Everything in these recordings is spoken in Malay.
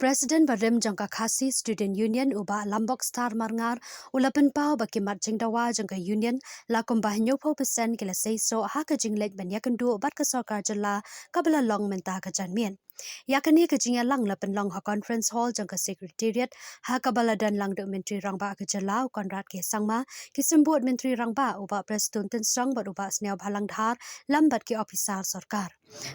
President Barim Jangka Khasi Student Union uba Lambok Star Marngar ulapan pau bakimat jingdawa jangka Union la Kumba nyopo persen kila seiso haka jinglek jingiakynduh bat ke sorkar jela kabela long mentah ke janmien. Yakni ke jingia lang lapan long ha conference hall jangka secretariat haka baladan lang duk menteri rangba ke jela konrad ke sangma kisembut menteri rangba uba presiden tensang bat uba sneau bhalang dhar lambat ke ofisar sorkar.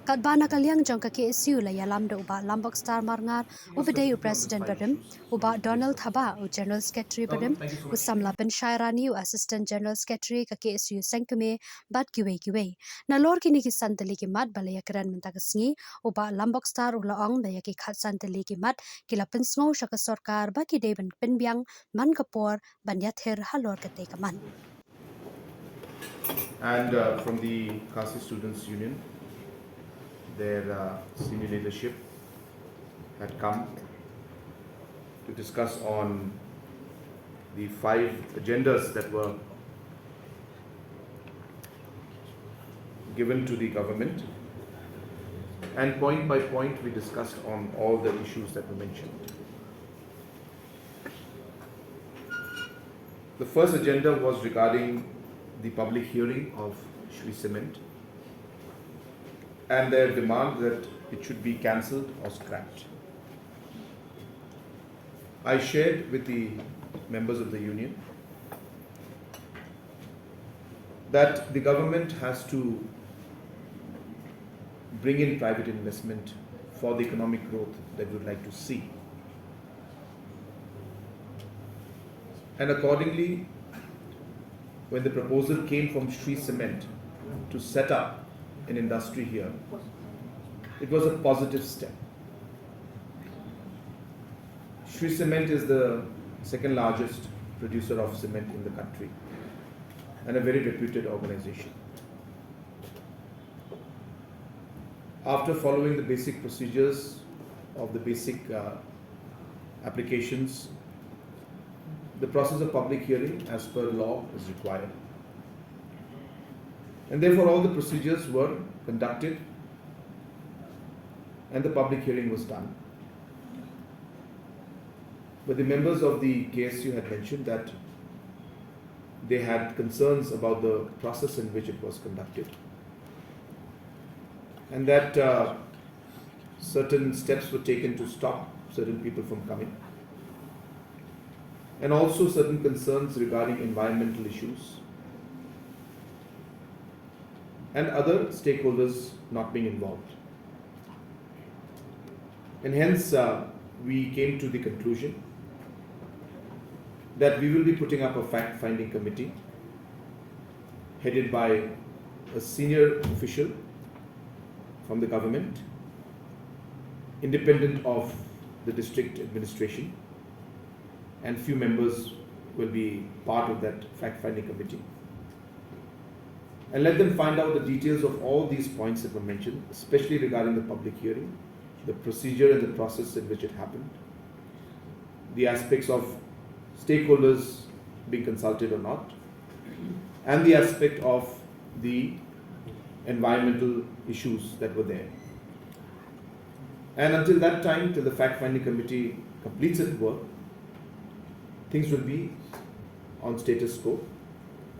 Katbana kaliang jangka KSU la yalam da uba Lambok Star Marngar Ubadeu President Barim, Uba Donald Thaba, U General Secretary Barim, U Samla Ben Shairani, U Assistant General Secretary ka KSU Sengkeme, Bat Kiwe. Na lor kini ki santali ki mat balaya keran mentagasngi, Uba Lambok Star Ula Ong daya ki khat santali ki mat, kila pensngau shaka sorkar baki deben penbiang, man kapor, ban yathir halor kate kaman. And from the KSU Students Union, their senior leadership had come to discuss on the 5 agendas that were given to the government, and point by point we discussed on all the issues that were mentioned. The first agenda was regarding the public hearing of Shri Cement and their demand that it should be cancelled or scrapped. I shared with the members of the union that the government has to bring in private investment for the economic growth that we would like to see. And accordingly, when the proposal came from Shri Cement to set up an industry here, it was a positive step. Shri Cement is the second largest producer of cement in the country and a very reputed organization. After following the basic procedures of the basic applications, the process of public hearing as per law is required. And therefore all the procedures were conducted and the public hearing was done. But the members of the KSU had mentioned that they had concerns about the process in which it was conducted, and that certain steps were taken to stop certain people from coming, and also certain concerns regarding environmental issues and other stakeholders not being involved. And hence we came to the conclusion that we will be putting up a fact-finding committee headed by a senior official from the government, independent of the district administration, and few members will be part of that fact-finding committee. And let them find out the details of all these points that were mentioned, especially regarding the public hearing, the procedure and the process in which it happened, the aspects of stakeholders being consulted or not, and the aspect of the environmental issues that were there. And until that time, till the fact-finding committee completes its work, things will be on status quo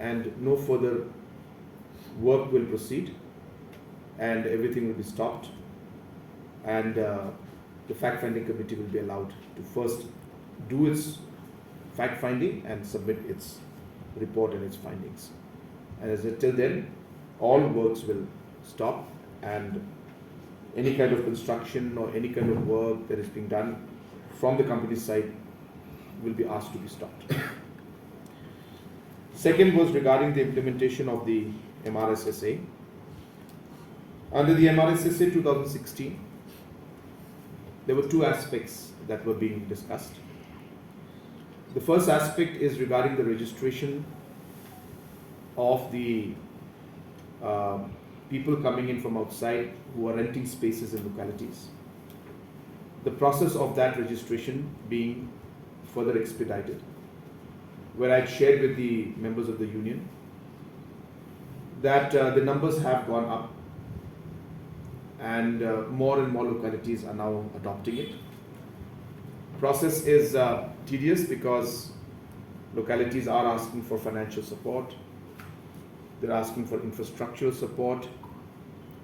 and no further work will proceed and everything will be stopped, and the fact-finding committee will be allowed to first do its fact-finding and submit its report and its findings. And as till then, all works will stop, and any kind of construction or any kind of work that is being done from the company's side will be asked to be stopped. Second was regarding the implementation of the MRSSA. Under the MRSSA 2016, there were 2 aspects that were being discussed. The first aspect is regarding the registration of the people coming in from outside who are renting spaces in localities. The process of that registration being further expedited, where I had shared with the members of the union that the numbers have gone up and more and more localities are now adopting it. process is tedious because localities are asking for financial support, they're asking for infrastructural support,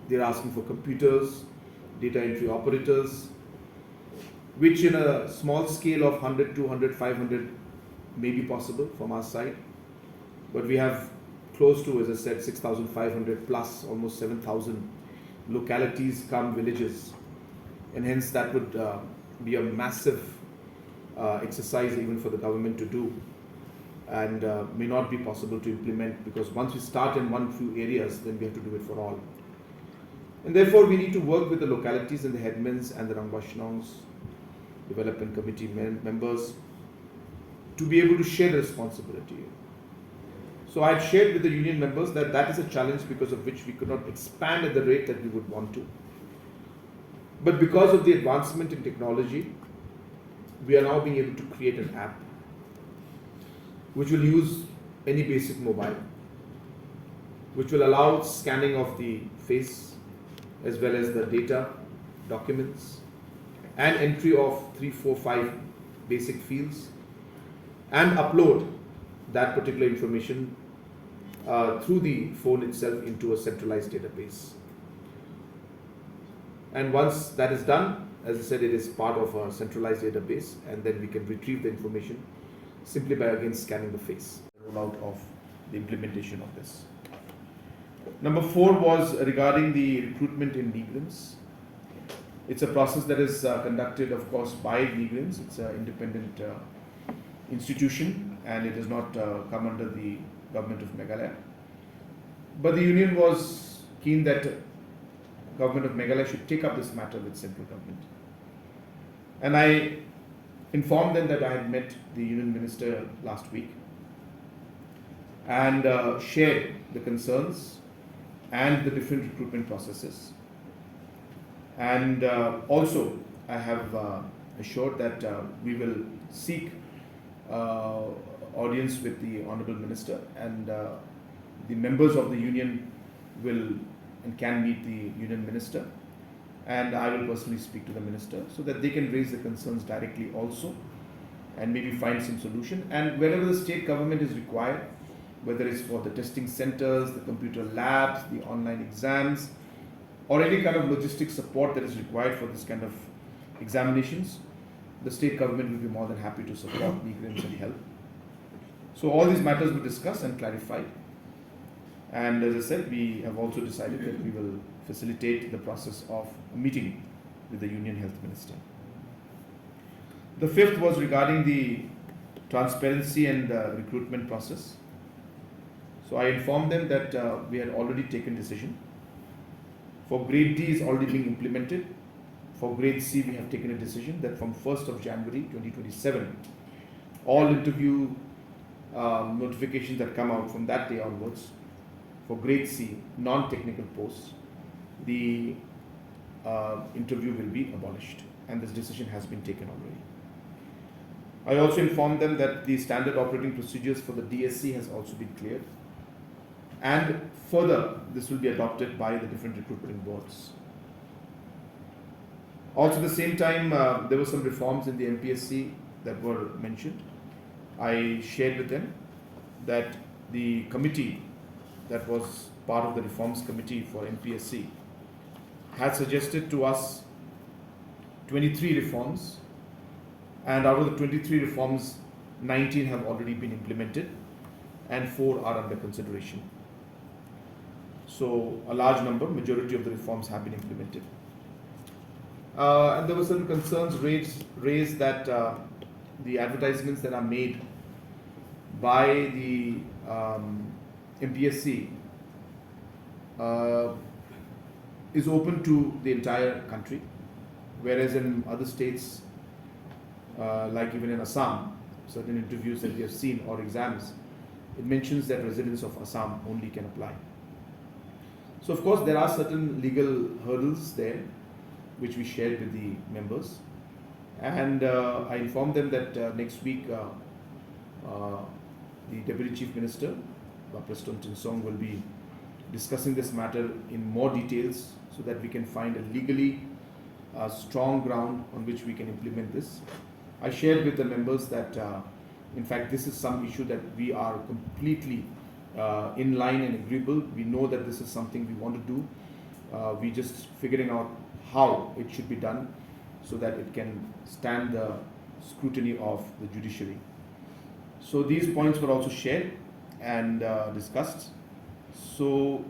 they're asking for computers, data entry operators, which in a small scale of 100, 200, 500 may be possible from our side. But we have close to, as I said, 6,500 plus almost 7,000 localities come villages, and hence that would be a massive exercise even for the government to do, and may not be possible to implement, because once we start in one few areas, then we have to do it for all. And therefore we need to work with the localities and the headmans and the Rangbashnongs, development committee members, to be able to share the responsibility. So I had shared with the union members that that is a challenge because of which we could not expand at the rate that we would want to. But because of the advancement in technology, we are now being able to create an app which will use any basic mobile, which will allow scanning of the face as well as the data, documents, and entry of 3, 4, 5 basic fields, and upload that particular information through the phone itself into a centralized database. And once that is done, as I said, it is part of a centralized database, and then we can retrieve the information simply by again scanning the face. Rollout of the implementation of this. Number 4 was regarding the recruitment in migrants. It's a process that is conducted, of course, by migrants. It's an independent institution, and it does not come under the government of Meghalaya. But the union was keen that government of Meghalaya should take up this matter with central government. And I informed them that I had met the union minister last week and shared the concerns and the different recruitment processes. And also I have assured that we will seek audience with the Honourable Minister, and the members of the union will and can meet the union minister, and I will personally speak to the minister so that they can raise the concerns directly also and maybe find some solution. And wherever the state government is required, whether it's for the testing centers, the computer labs, the online exams, or any kind of logistic support that is required for this kind of examinations, the state government will be more than happy to support migrants and help. So all these matters were discussed and clarified. And as I said, we have also decided that we will facilitate the process of a meeting with the Union Health Minister. The 5th was regarding the transparency and recruitment process. So I informed them that we had already taken decision. For grade D is already being implemented. For grade C, we have taken a decision that from 1st of January 2027, all interview notifications that come out from that day onwards, for grade C, non-technical posts, the interview will be abolished, and this decision has been taken already. I also informed them that the standard operating procedures for the DSC has also been cleared, and further this will be adopted by the different recruitment boards. Also at the same time, there were some reforms in the MPSC that were mentioned. I shared with them that the committee that was part of the reforms committee for MPSC had suggested to us 23 reforms, and out of the 23 reforms, 19 have already been implemented and 4 are under consideration. So a large number, majority of the reforms have been implemented. And there were certain concerns raised that the advertisements that are made by the MPSC is open to the entire country, whereas in other states, like even in Assam, certain interviews that we have seen or exams, it mentions that residents of Assam only can apply. So of course there are certain legal hurdles there which we shared with the members, and I informed them that next week the Deputy Chief Minister, President Tinsong, will be discussing this matter in more details so that we can find a legally strong ground on which we can implement this. I shared with the members that in fact this is some issue that we are completely in line and agreeable. We know that this is something we want to do. We just figuring out how it should be done so that it can stand the scrutiny of the judiciary. So these points were also shared and discussed. So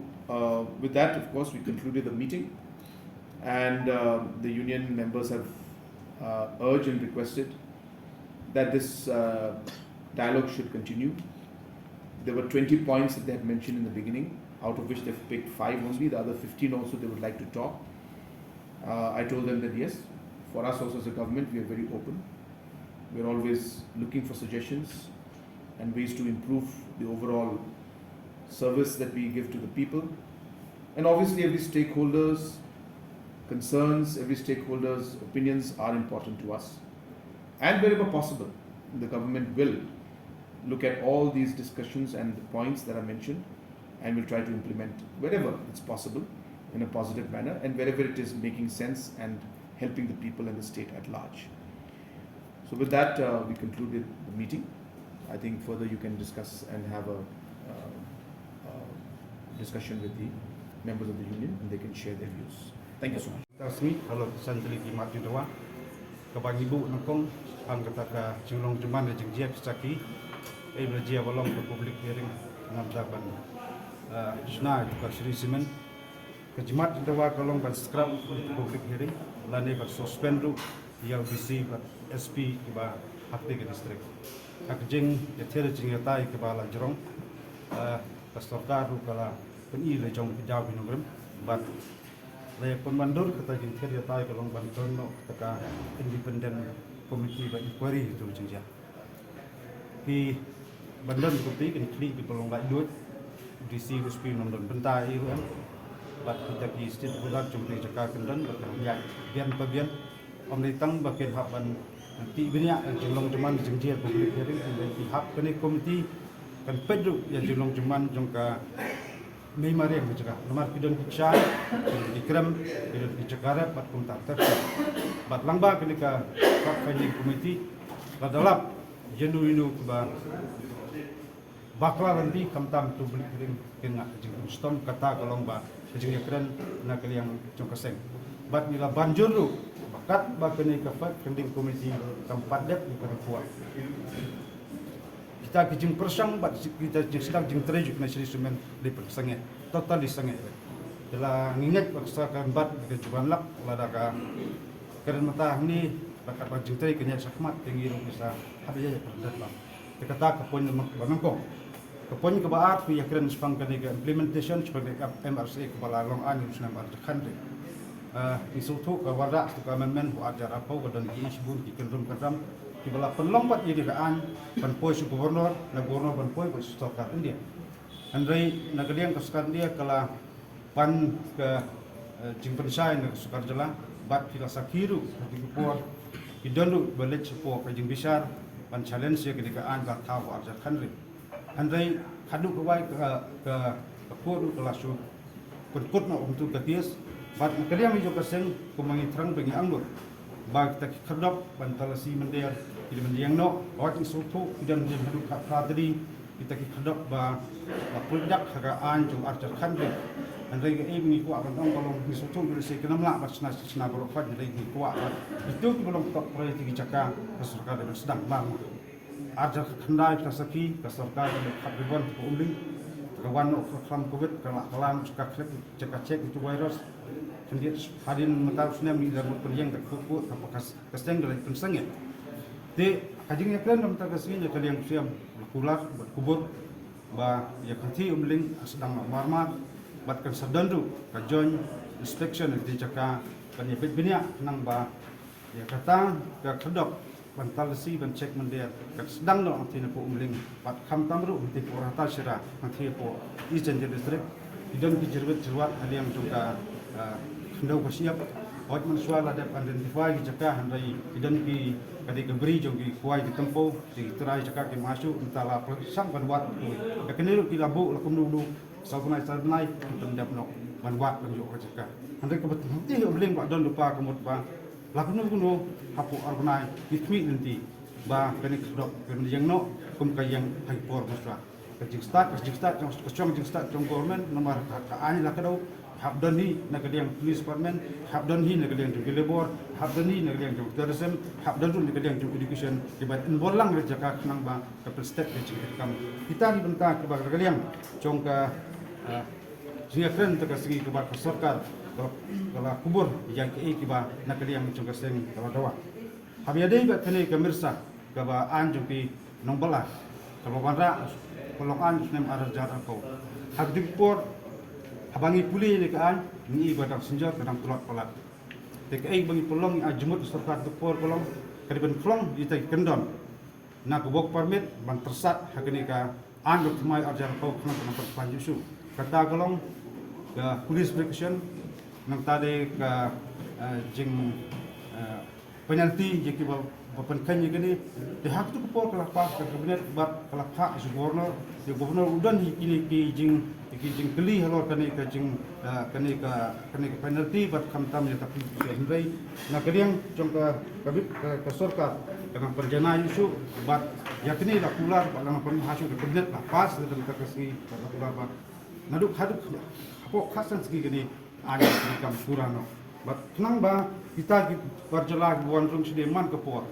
with that, of course, we concluded the meeting, and the union members have urged and requested that this dialogue should continue. There were 20 points that they had mentioned in the beginning, out of which they've picked 5 only. The other 15 also they would like to talk. I told them that yes, for us also as a government, we are very open. We are always looking for suggestions and ways to improve the overall service that we give to the people. And obviously every stakeholder's concerns, every stakeholder's opinions are important to us. And wherever possible, the government will look at all these discussions and the points that are mentioned, and will try to implement wherever it's possible in a positive manner, and wherever it is making sense and helping the people and the state at large. So with that, we concluded the meeting. I think further you can discuss and have a discussion with the members of the union, and they can share their views. Thank you so much. Tasmi kalau santri di mati doa kabang ibu nakong ang kata ka julong juman de jingiak saki e berjia balong ke public hearing ngam daban sna ka sri simen ke jimat doa kalong ban scrum public hearing lane ba suspend ru yang bisi ba SP ke ba hakte ke district ak jing de tere jingatai ke ba la jorong ka sorkar ru kala peni le jong jaw binogrem bat le pemandur kata jingker ya tai kalong banton no kata independent committee ba inquiry itu jingja ki bandan kopi kan kli di kalong lai duit disi uspi nondon bentai itu kan bat kita ki state bulan jumpa jaka kendan ya bian pabian om ditang bakin haban nanti banyak jenglong cuman jingja public hearing dan pihak kene komiti kan pedru ya jenglong cuman jongka Mei Maria menjaga nomor pidon kicai, dikram pidon kicakara, bat kontakter, bat langba ketika fact finding committee, badalap jenuinu ba bakla nanti kamtam tu beli kering kena jengkut stom kata kalong ba jingiakynduh nak yang jongkaseng, bat nila banjur lu bakat ba kenika fact finding committee tempat dep di perempuan. Kita kijing persang bat kita sedang jing trejuk na sri sumen di persange total di sange dela nginget paksakan bat ke juban lak lada ka keren mata ni bakat jing tre kenya sakmat tinggi ru bisa habis ya perdat bang kata ke pon bangko ke pon ke baat pi keren spang ke implementation sebagai MRC kepala long an usna bar country isutu ke wada ke amendment wa ajar apa dan ki isbun ki kendrum kadam di bala penlompat ini kaan panpoi su gubernur na gubernur panpoi ko sorkar India andai nagaliang ka sorkar India kala pan ke jingpensai na sorkar jala bat pila sakiru di kupor idondu balet supo ka jing besar pan challenge ke dikaan ka tahu arja country andai hadu ko wai ke ko kala su put na untuk katias bat nagaliang ijo kaseng ko mangitrang bagi anggur bag tak kedop bantalasi mendiang jadi mendiang no awak isutu dan hadu kadri kita kedop ba produk hagaan jung archer country andai ke ini ku akan tolong isutu dari sekenam la basna sna berofat dari ku itu belum top proyek jaka keserkar dan sedang bang archer khandai kasaki keserkar dan kabriban ku umling kawan okram covid kala kalam cek itu virus kemudian hadin mentarusnya minta berpergian ke kuku apakah keseng dari pensengnya di kajingnya kalian dalam terkasihnya kalian siam kular berkubur bah ya kanti umling sedang marmar batkan sadandu kajon inspection di jaka penyebit binyak nang bah ya kata ke kedok bantalasi ban cek mendia sedang no antina po umling bat kam tamru di porata sira anti po ijen distrik idon dijirwet jirwat haliam juga hendak bersiap awak mensual ada identify di jaka handai idan ki kadi keberi jogi kuai di tempo di terai jaka ki masuk entahlah sang banwat tu kene ki labu lakum dulu sabnai pendap no banwat penjuk jaka handai kebetul ti obling pak don lupa kemut ba lagu nu hapu argonai ikmi nanti ba kani kedok kani yang no kum kayang hai por masra kajing start jong government nomor haka ani la kadau habdani na kadiang police department habdani na kadiang jong labor habdani na kadiang jong tourism habdani na kadiang jong education dibat enbolang rejaka nang ba kapal state ke kam kita di benta ke ba kadiang jong ka jingiakynduh ka segi ke ba sorkar kalau kubur yang ke ba na kadiang jong ka seng kalau dawa habiadai ba kene ke mirsa ke ba an jong pi nong bala kalau bandra kalau an nem arah jarak kau habdipor abangi puli ni kaan ni ibadah senja kadang tulat palat tek ai bangi pelong ajmut sorkar depor pelong kadiban pelong di tai kendon na ko bok permit ban tersat hakini ka an dok mai ajar kau kena panjusu kata golong ke police protection nang tade ka jing penalti je ki bapan kan je gini de hak tu ko kala pas ka kabinet bat kala hak gubernur udan ini ki jing keli halor kani ka jing kani ka penalti bat kamtam ya tapi hindai na kadiang jong ka kabit ka sorkar dengan perjana yusu bat yakni la kular dalam hasil kabinet la pas dalam ka kasi la kular bat naduk haduk apa khasan segi gini ada kam surano bat nang ba kita berjalan buan rung sedeman ke por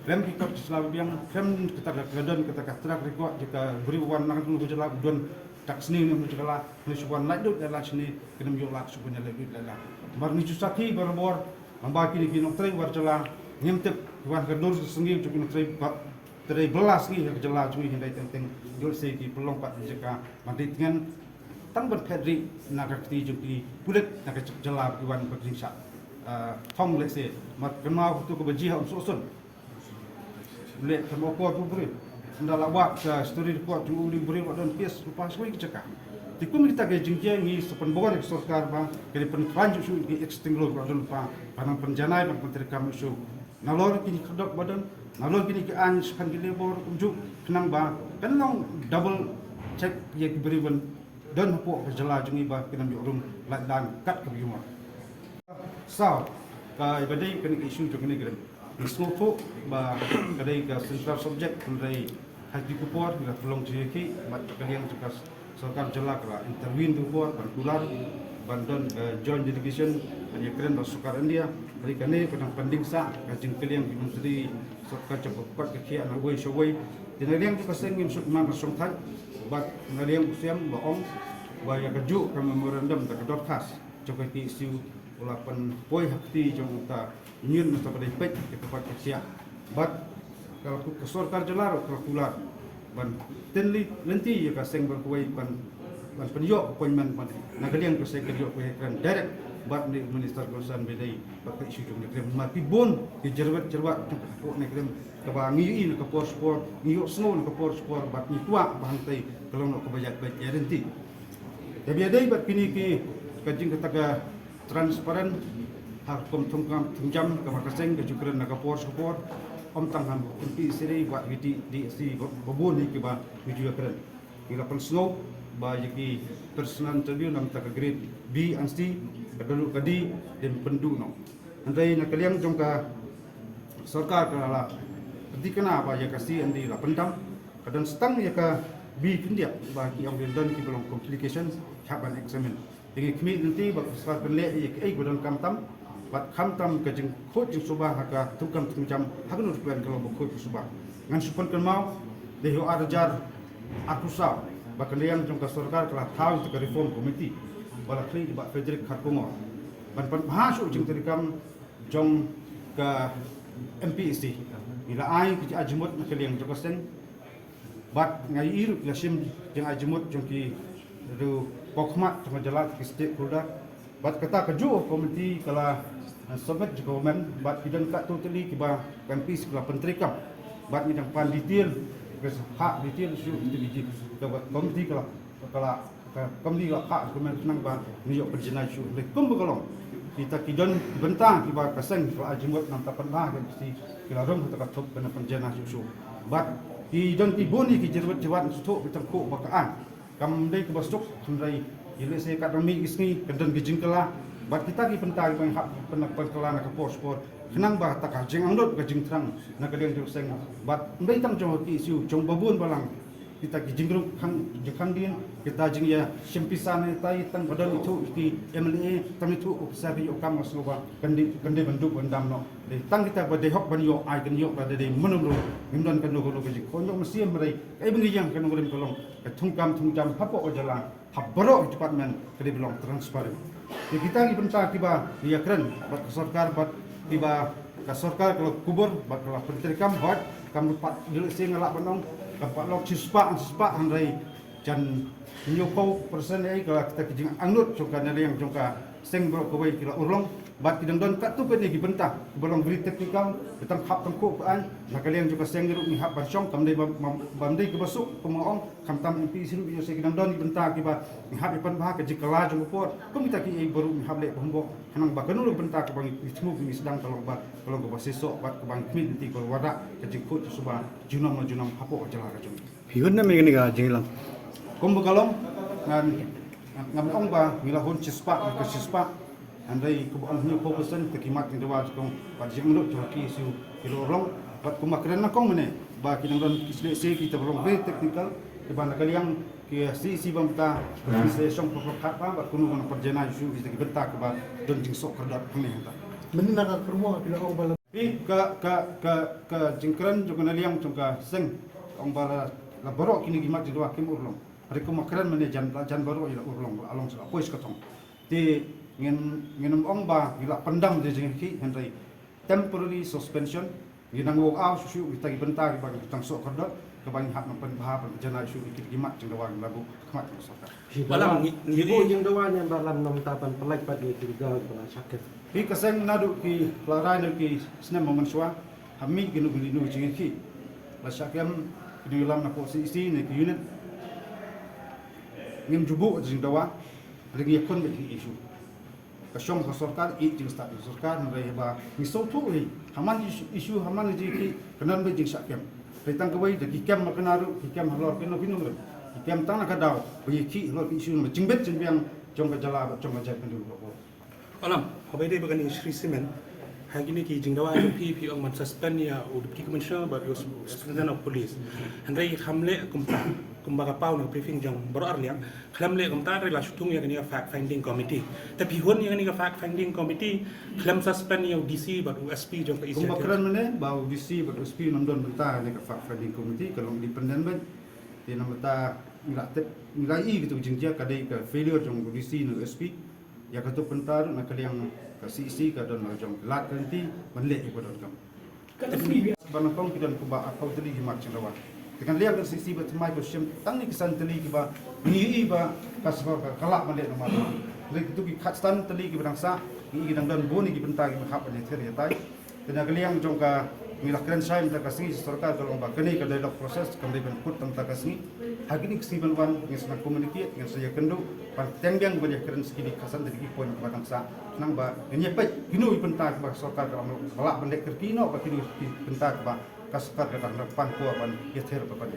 rem kita selalu yang rem kita kedon kita katrak rekod jika beri buan nang tu berjalan don tak seni ni berjalan ni suban ladut dalam seni kena menjual subunya lebih dalam mar ni jusaki berbor membagi ni kino trai berjalan nyemtek buan kedor sengi cukup trai trai belas ni berjalan cumi hindai tenteng jol segi pelong pat jika mandi dengan tang berkadri nagakti juki pulet nak jalan buan berjingsa thong le se mat kenau tu ko baji ha usun le kemo ko tu beri ndala wa story ko tu uli beri wa don kes pas ko ikaka ti kum kita ke jingje ngi sepen bor sorkar ba ke pen panju su ki extinguish wa don pa panang penjanai ban menteri kam su nalor kini kedok badan nalor kini ke an sepan ki lebor unjuk kenang ba kenong double check ye ki beri ban don po jela jungi ba kenam yo rum dan kat ke biuma sao ka ibadai kini isu jo kini grem ismofo ba kadai ka central subject kundai haji kupor bila tolong jeki mat kalian juga sorkar jela kala intervene tu por bantular bandon joint delegation hanya keren ba sukar India dari kane kadang pending sa kajing kalian di menteri sorkar cepat ke kia na wei showai dinariang juga sengim suk man song thai bat ngariang usiam ba om ba ya kaju ka memorandum ta dotkas coba KSU ulapan poi hakti jong ta nyun mesta pada pek ke tempat sia bat kalau ke sorkar jelar kalau kular ban tenli lenti ya ka seng berkuai ban penyo appointment ban nagaliang ko seng kerjo ko kan direct bat ni minister concern bedai bat ke isu jong krem mati bon ke jerwat ko ne krem ka ba ngi ka por sport ngi snow ka por sport bat ni tua bantai kalau nak kebayat baik guarantee ya biadai bat kini ki kajing kataga transparan harkom tungkam tunjam ke makaseng ke jukran nak por om tangham kunti siri buat di si babun ni ke ba video keren kira pen snow ba yaki personal interview nam tak grade B and C kadulu kadi dan pendu no andai nak kalian jongka sorkar kala ketika na ba ya kasi andi la pendam kadang setang ya ka B kendia ba ki om dan ki belum complications haban examine dengan kami nanti bak serat penlek ya godon kamtam bat kamtam ke jeng khot jeng subah haka tukam tunjam hakun rupian kalau khot subah ngan supan kan mau deho arjar akusau bak liang jong ka sorkar kala tahu ke reform committee bala kli bak federik kharkungo ban pan bahasuk jeng terikam jong ka MPSC ila ai ki ajmut na kaliang jokaseng bat ngai iru lasim jeng ajmut jong ki ru pokmat jong jalat ki stakeholder bat kata keju komiti kala sobat government bat kidan kat totally kiba MPs kala pentrikam bat ni pan detail hak detail isu itu biji komiti kala komiti kala hak government senang ba niok penjenai isu lekum bekolong kita kidan bentang kiba kaseng kala ajmut nam tapan lah kan mesti kala rom tak top kena penjenai isu bat kidan tibuni ki jerwat jawat stok betangku bakaan kam dei ke bastok sundai ile se kat rami isni kedan gejingkala bat kita ki pentai hak penak perkelan ke por kenang bah takah jeng anglot ke jeng terang nak kalian jeng seng bat ndai tang jong KSU jong babun balang kita ki jingrum khang din kita jing ya sempisan tai tang badal itu ki MLA tam itu officer yo kam masloba gande banduk bandam no de tang kita bade hok ban yo ai kan yo bade de menumru ngimdan kan no ke jing konyo mesti merai kai bengi yang kan ngurim kolong thungkam hapo ojala habro department ke belong transparent di kita ki benta tiba ya keren bat sorkar bat tiba ka sorkar kalau kubur bat kalau penterikam bat kam pat dil sing ngalak banong kampak lok sispa handai jan nyopau persen ai kalau kita kijing angnut jongka nari yang jongka seng bro ko bai kila urlong bat kidang don kat tu peni gibenta belum beri teknikal betang hap tengku paan nakalian juga seng geruk ni hap bansong kamdai bandai ke basuk pemaong kamtam MP siru yo se kidang don gibenta kiba ni hap ipan bah ke jikala jong pot kum kita ki baru ni hap le bombo hanang bakanu benta ke bang ismu ni sedang kalau ke basesok bat ke bang kmit nanti kalau wada ke jikut suba junam hapo jala ka jong Hihun na may ganiga jingilang. Kumba kalong ngam ong ba ngilahon cispa ke cispa andai kubuan hiu fokusan kekimat yang dewa kong pat jingduk joki su kilorong pat kumakren na kong mene ba kinangron kisle kita belum very technical ke bana kaliang ke si bamta se song prokat pa ba kunu na perjana su bisa kibenta ke ba don jingsok kerdat pene ta Meni nak kermo bila orang bala. ka jingkran juga naliang jongka seng ong bala la borok kini gimat jidwa kim urlong hari kumakren mene jan baru ila urlong along sa pois katong ti ngin ong ba gila pendam de jengki henry temporary suspension ginang wo aw su kita gibenta bang tang sok kerda ke bang hak nampan bahap jana su ikit gimat jingdawa lagu khmat sorkar Walang ibu yang dawanya dalam nom tapan pelai padi tinggal pada sakit. hi kaseng nadu ki larai no ki snem manswa hami ginu ginu jengki la syakam di dalam posisi ni ke unit ngim jubu jingdawa lagi kon be isu kasyong sorkar jing start sorkar ngai ba ni so tu ni haman isu haman ji ki kenan be jing sakem petang kawai de kikem makanaru kikem halor kino ngai kikem tang ka daw be ki halor isu ma jingbet jingbiang jong ka jala jong ka jai pendu ko Alam, habai dai bagani Sri Semen. Hari ini ki jingdawa pi ong man suspend ya ud ki commissioner ba yos superintendent of police. Handai hamle kumba ka pau na briefing jong baro arliang. Hamle kumta rela shutung ya ni fact finding committee. Tapi hon yang ni fact finding committee klam suspend ya DC ba USP jong ka isi. kumba keren mene ba DC ba USP nondon benta ni ka fact finding committee kalau independent di namata nilai gitu jingjia kadai ka failure jong DC no USP ya ka tu pentar na kaliang ka CC ka don jong lat kanti manle ko don kam bana kong kidan ko ba akau tali himat cinawa dengan liang ka CC ba tmai ko sim tang ni kisan tali ki ba ni ba kasbar ka kalak manle no ma lek tu ki khatstan tali ki bangsa ki gidang don boni ki benta ki hap ne ther ya tai dengan liang jong ka ngilakran sai mta kasni sorkar kalau ba kani ka dialog proses kamde ben put tanta kasni hagini kesiban wan ngisna communicate ngan saya kendu pan tengyang banyak keren sekini kasan dari poin batang sa nang ba nyepet ginu benta ba sorkar kalau balak bendek kerkino ba kinu benta ba kasar ka tang pan ko ban yether ba ban